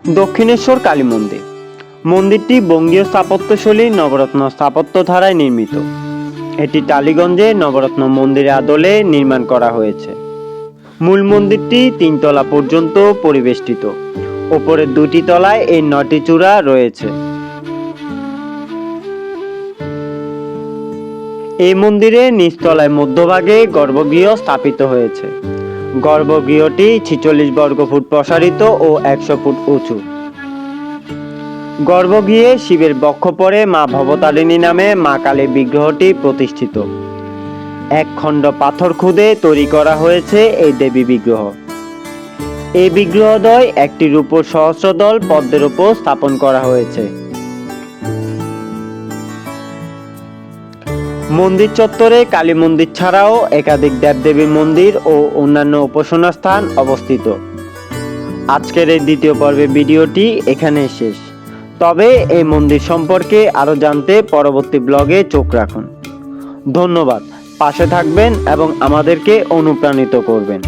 দক্ষিণেশ্বর কালী মন্দির। মন্দিরটি বঙ্গীয় স্থাপত্যশৈলী নবরত্ন স্থাপত্য ধারায় নির্মিত। এটি টালিগঞ্জে নবরত্ন মন্দিরের আদলে নির্মাণ করা হয়েছে। মূল মন্দিরটি 3 তলা পর্যন্ত পরিবেষ্টিত। ওপরের 2টি তলায় এর 9টি চূড়া রয়েছে। এই মন্দিরের নিচতলায় মধ্যভাগে গর্ভগৃহ স্থাপিত হয়েছে। গর্ভগৃহটি 46 বর্গফুট প্রসারিত ও 100 ফুট উঁচু। গর্ভগৃহে শিবের বক্ষপরে মা ভবতারিণী নামে মা কালীর বিগ্রহটি প্রতিষ্ঠিত। এক খণ্ড পাথর খুদে তৈরি করা হয়েছে এই দেবী বিগ্রহ। এই বিগ্রহদ্বয় একটি রূপোর সহস্রদল পদ্মের উপর স্থাপন করা হয়েছে। মন্দির চত্বরে কালী মন্দির ছাড়াও একাধিক দেবদেবীর মন্দির ও অন্যান্য উপাসনা স্থান অবস্থিত। আজকের এই দ্বিতীয় পর্বের ভিডিওটি এখানে শেষ। তবে এই মন্দির সম্পর্কে আরো জানতে পরবর্তী ব্লগে চোখ রাখুন। ধন্যবাদ। পাশে থাকবেন এবং আমাদেরকে অনুপ্রাণিত করবেন।